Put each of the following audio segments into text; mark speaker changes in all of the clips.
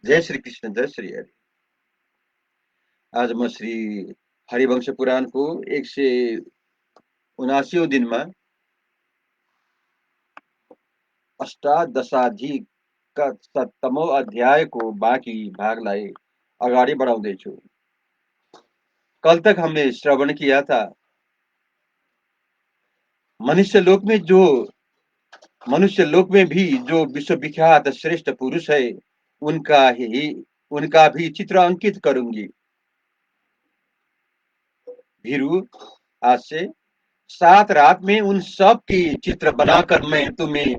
Speaker 1: जय श्री कृष्ण, जय श्री हरि। आज म श्री हरिवंश पुराणको 179औं दिनमा अष्टादशाधिक 7औं अध्यायको बाँकी भागलाई अगाडि बढाउँदैछु। कल तक हमने श्रवण किया था मनुष्य लोक में भी जो विश्वविख्यात श्रेष्ठ पुरुष है उनका भी चित्र अंकित करूंगी। भीरू, आज से 7 रात में उन सब की चित्र बनाकर मैं तुम्हें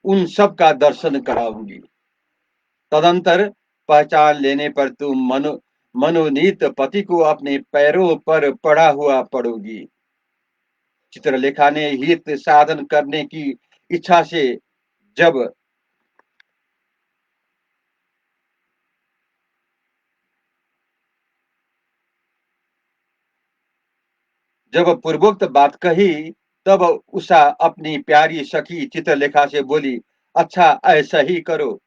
Speaker 1: उन सब का दर्शन कराऊंगी। तदंतर पहचान लेने पर तुम मनोनीत पति को अपने पैरों पर पड़ा हुआ पड़ोगी। चित्रलेखा ने हित साधन करने की इच्छा से जब पूर्वोक्त बात कही तब उषा अपनी प्यारी सखी चित्रलेखा से बोली, अच्छा ऐसा ही करो।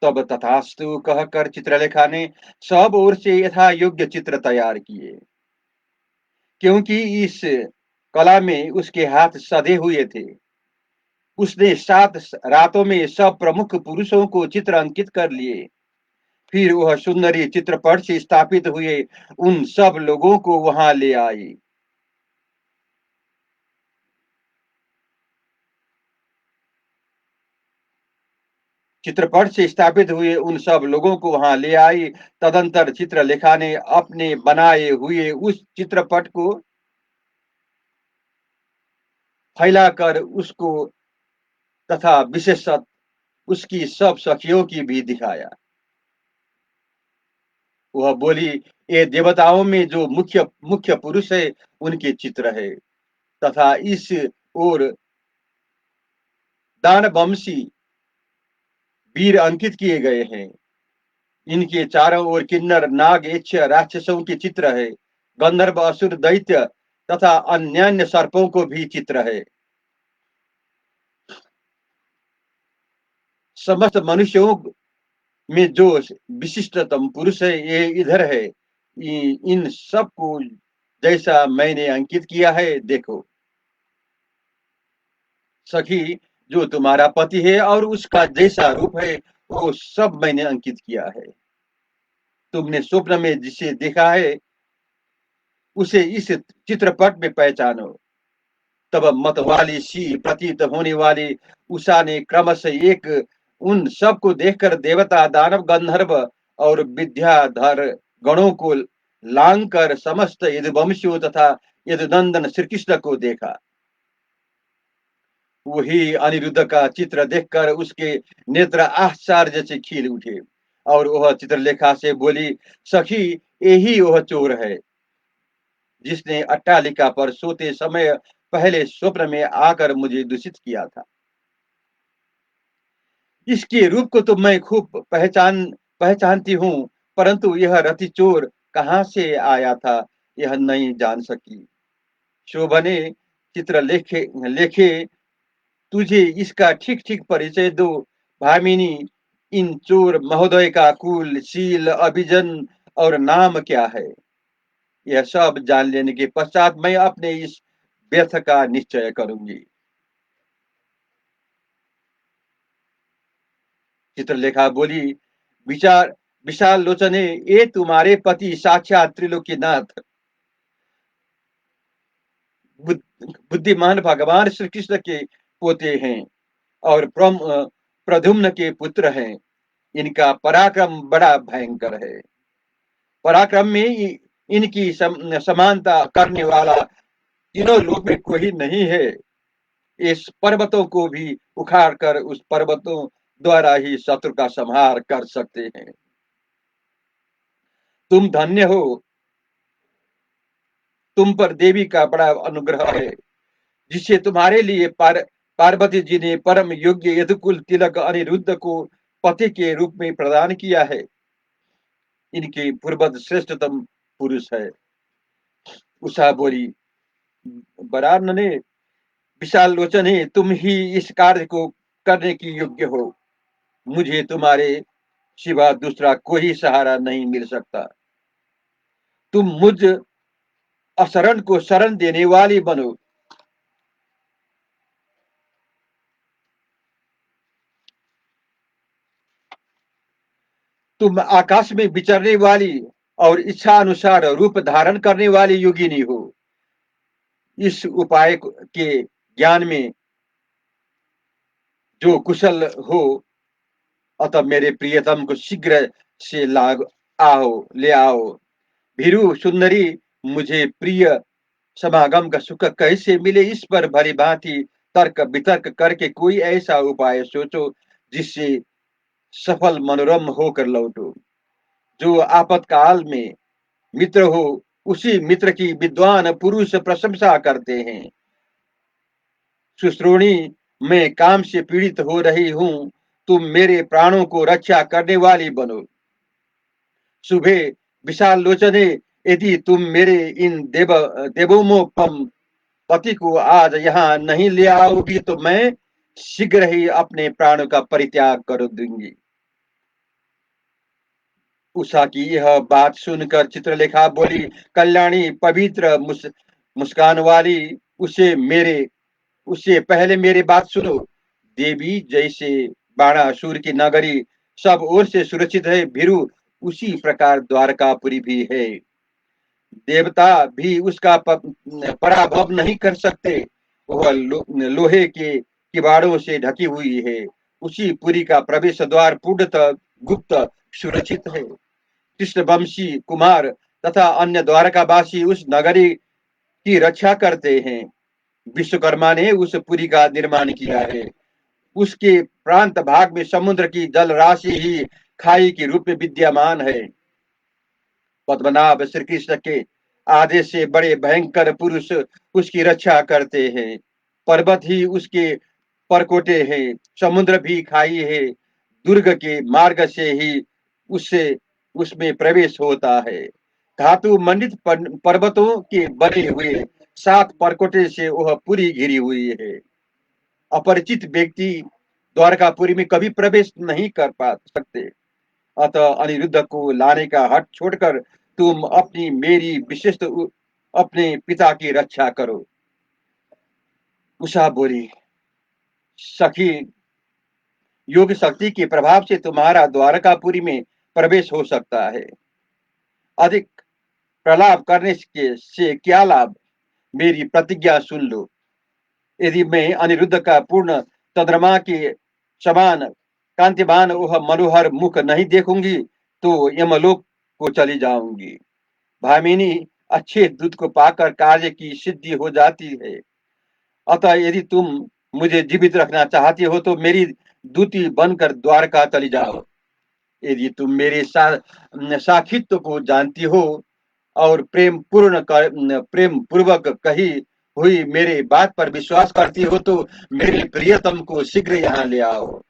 Speaker 1: तब तथास्तु कहकर चित्रलेखा ने सब ओर से यथा योग्य चित्र तैयार किए, क्योंकि इस कला में उसके हाथ सधे हुए थे। उसने 7 रातों में सब प्रमुख पुरुषों को चित्र अंकित कर लिए। फिर वह सुंदरी चित्रपट से स्थापित हुए उन सब लोगों को वहां ले आई। चित्रपट से स्थापित हुए उन सब लोगों को वहां ले आई। तदंतर चित्रलेखा ने अपने बनाए हुए उस चित्रपट को फैलाकर उसको तथा विशेषत उसकी सब सखियों की भी दिखाया। वह बोली, ये देवताओं में जो मुख्य मुख्य पुरुष है उनके चित्र है, तथा इस ओर दानवंशी वीर अंकित किए गए हैं। इनके चारों ओर किन्नर नाग यक्ष राक्षसों के चित्र है। गंधर्व असुर दैत्य तथा अन्यान्य सर्पों को भी चित्र है। समस्त मनुष्यों में जो विशिष्टतम पुरुष है ये इधर है। इन सब को जैसा मैंने अंकित किया है देखो। सखी, जो तुम्हारा पति है और उसका जैसा रूप है वो सब मैंने अंकित किया है। तुमने स्वप्न में जिसे देखा है उसे इस चित्रपट में पहचानो। तब मतवाली सी प्रतीत होने वाली उषा ने क्रमशः एक उन सब को देखकर देवता दानव गंधर्व और विद्याधर गणों को लांग कर समस्त यदुवंशियों तथा यदुनंदन श्री कृष्ण को देखा। वही अनिरुद्ध का चित्र देखकर उसके नेत्र आश्चर्य से खिल उठे और वह चित्रलेखा से बोली, सखी, यही वह चोर है जिसने अट्टालिका पर सोते समय पहले स्वप्न में आकर मुझे दूषित किया था। इसके रूप को तो मैं खूब पहचानती हूँ, परंतु यह रति चोर कहाँ से आया था यह नहीं जान सकी। शोभने, चित्र लेखे लेखे तुझे इसका ठीक ठीक परिचय दो भामिनी। इन चोर महोदय का कुल शील अभिजन और नाम क्या है, यह सब जान लेने के पश्चात मैं अपने इस व्यर्थ का निश्चय करूंगी। चित्रलेखा बोली, विचार विशाल लोचने, ये तुम्हारे पति साक्षात त्रिलोकीनाथ बुद्धिमान भगवान श्री कृष्ण के पोते हैं और प्रद्युम्न के पुत्र हैं। इनका पराक्रम बड़ा भयंकर है। पराक्रम में इनकी समानता करने वाला तीनों लोक में कोई नहीं है। इस पर्वतों को भी उखाड़ कर उस पर्वतों द्वारा ही शत्रु का संहार कर सकते हैं। तुम धन्य हो, तुम पर देवी का बड़ा अनुग्रह है जिसे तुम्हारे लिए पार्वती जी ने परम योग्य यदुकुल तिलक अनिरुद्ध को पति के रूप में प्रदान किया है। इनके पूर्वज श्रेष्ठतम पुरुष है। उषा बोली, बरान ने, विशाल लोचन है, तुम ही इस कार्य को करने की योग्य हो। मुझे तुम्हारे सिवा दूसरा कोई सहारा नहीं मिल सकता। तुम मुझ अशरण को शरण देने वाली बनो। तुम आकाश में विचरने वाली और इच्छा अनुसार रूप धारण करने वाली योगिनी हो। इस उपाय के ज्ञान में जो कुशल हो, अतः मेरे प्रियतम को शीघ्र से लाग आओ ले आओ। भीरु सुंदरी, मुझे प्रिय समागम का सुख कैसे मिले, इस पर भली भांति तर्क वितर्क करके कोई ऐसा उपाय सोचो जिससे सफल मनोरम होकर लौटो। जो आपातकाल में मित्र हो उसी मित्र की विद्वान पुरुष प्रशंसा करते हैं। सुश्रोणी, मैं काम से पीड़ित हो रही हूँ, तुम मेरे प्राणों को रक्षा करने वाली बनो। शुभे, विशाल लोचने, यदि तुम मेरे इन देवोमोपम पति को आज यहाँ नहीं ले आओगी तो मैं शीघ्र ही अपने प्राणों का परित्याग कर दूंगी। उषा की यह बात सुनकर चित्रलेखा बोली, कल्याणी पवित्र मुस्कान वाली, उससे पहले मेरी बात सुनो। देवी जैसे बाणासुर की नगरी सब ओर से सुरक्षित है, भीरु उसी प्रकार द्वारकापुरी भी है। देवता भी उसका पराभव नहीं कर सकते। वह लोहे के किवाड़ों से ढकी हुई है उसी पुरी का प्रवेश द्वार पूर्णतः गुप्त सुरक्षित है। कृष्णवंशी कुमार तथा अन्य द्वारकावासी उस नगरी की रक्षा करते हैं। विश्वकर्मा ने उस पुरी का निर्माण किया है। उसके प्रांत भाग में समुद्र की जल राशि ही खाई के रूप में विद्यमान है। पद्मनाभ श्री कृष्ण के आदेश से बड़े भयंकर पुरुष उसकी रक्षा करते हैं। पर्वत ही उसके परकोटे हैं, समुद्र भी खाई है। दुर्ग के मार्ग से ही उससे उसमें प्रवेश होता है। धातु मंडित पर्वतों के बने हुए 7 परकोटे से वह पूरी घिरी हुई है। अपरिचित व्यक्ति द्वारकापुरी में कभी प्रवेश नहीं कर पा सकते। अतः अनिरुद्ध को लाने का हट छोड़कर तुम अपनी मेरी विशिष्ट अपने पिता की रक्षा करो। उषा बोली, सखी, योग शक्ति के प्रभाव से तुम्हारा द्वारकापुरी में प्रवेश हो सकता है। अधिक प्रलाप करने से क्या लाभ? मेरी प्रतिज्ञा सुन लो। यदि मैं अनिरुद्ध का पूर्ण चंद्रमा के समान कांतिमान वह मनोहर मुख नहीं देखूंगी तो यमलोक को चली जाऊंगी। भामिनी अच्छे दूध को पाकर कार्य की सिद्धि हो जाती है। अतः यदि तुम मुझे जीवित रखना चाहती हो तो मेरी दूती बनकर द्वारका चली जाओ। यदि तुम मेरे साखित्व को जानती हो और प्रेम पूर्वक कही हुई मेरे बात पर विश्वास करती हो तो मेरे प्रियतम को शीघ्र यहाँ ले आओ।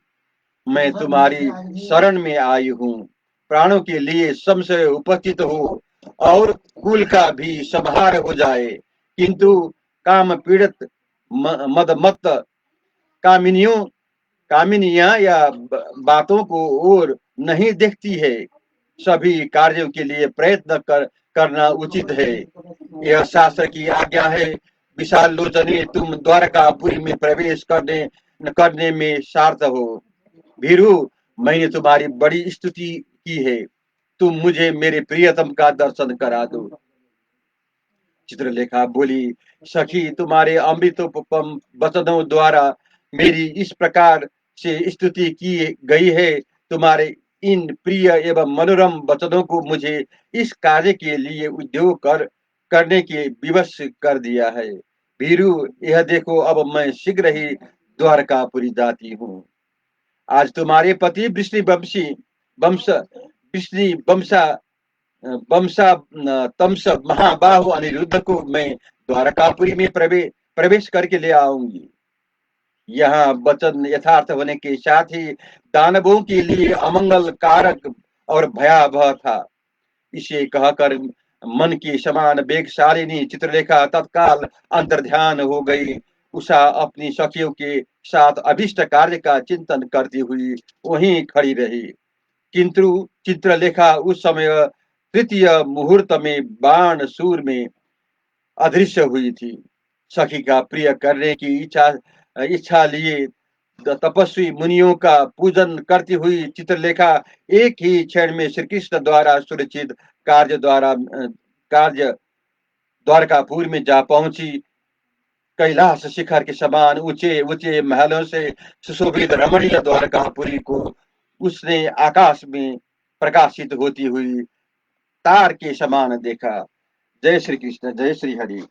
Speaker 1: मैं तुम्हारी शरण में आई हूँ। प्राणों के लिए संशय उपस्थित हो और कुल का भी संहार हो जाए, किंतु काम पीड़ित मदमत्त कामिनियों कामिनियां या बातों को और नहीं देखती है। सभी कार्यों के लिए प्रयत्न करना उचित है। यह शास्त्र की आज्ञा है। विशाल लोचने, तुम द्वारकापुरी में प्रवेश करने में सार्थ हो। भीरू, मैंने तुम्हारी बड़ी स्तुति की है। तुम मुझे मेरे प्रियतम का दर्शन करा दो। चित्रलेखा बोली, सखी, तुम्हारे अमृतोपम वचनों द्वारा मेरी इस प्रकार से स्तुति की गई है। तुम्हारे इन प्रिय एवं मनोरम वचनों को मुझे इस कार्य के लिए उद्योग करने के विवश कर दिया है। भीरू, यह देखो, अब मैं शीघ्र ही द्वारकापुरी जाती हूँ। आज तुम्हारे पति वृष्णि वंशा तमस महाबाहु अनिरुद्ध को मैं द्वारकापुरी में प्रवेश करके ले आऊंगी। यहाँ वचन यथार्थ होने के साथ ही दानवों के लिए अमंगल कारक और भयावह था। इसे कहकर मन की समान वेगशालिनी चित्रलेखा तत्काल अंतर्ध्यान हो गई। उषा अपनी सखियों के साथ अभिष्ट कार्य का चिंतन करती हुई वहीं खड़ी रही, किंतु चित्रलेखा उस समय तृतीय मुहूर्त में बाण सूर में अदृश्य हुई थी। सखी का प्रिय करने की इच्छा लिए तपस्वी मुनियों का पूजन करती हुई चित्रलेखा एक ही क्षण में श्री कृष्ण द्वारा सुरक्षित कार्य द्वारकापुर में जा पहुंची। कैलाश शिखर के समान ऊंचे ऊंचे महलों से सुशोभित रमणीय द्वारकापुरी को उसने आकाश में प्रकाशित होती हुई तार के समान देखा। जय श्री कृष्ण, जय श्री हरि।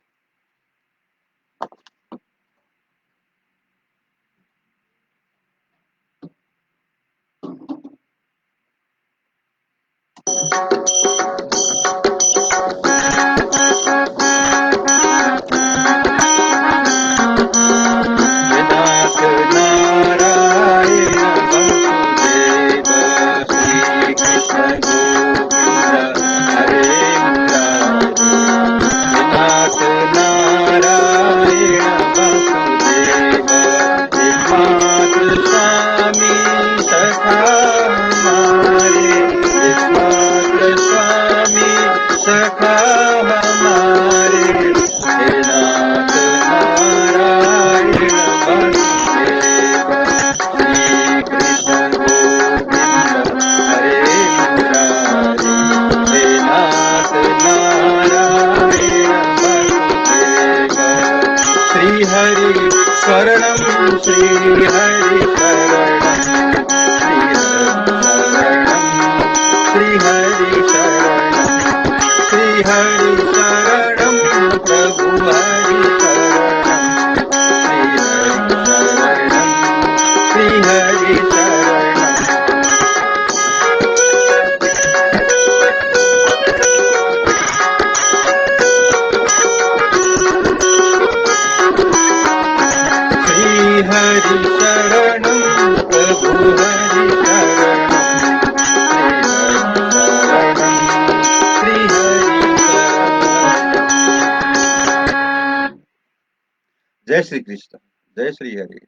Speaker 2: श्री हरि शरणं
Speaker 1: हरि शरणं प्रभु हरि शरणं श्री हरि शरणं श्री हरि शरणं प्रभु हरि शरणं श्री हरि शरणं। जय श्री कृष्ण, जय श्री हरि।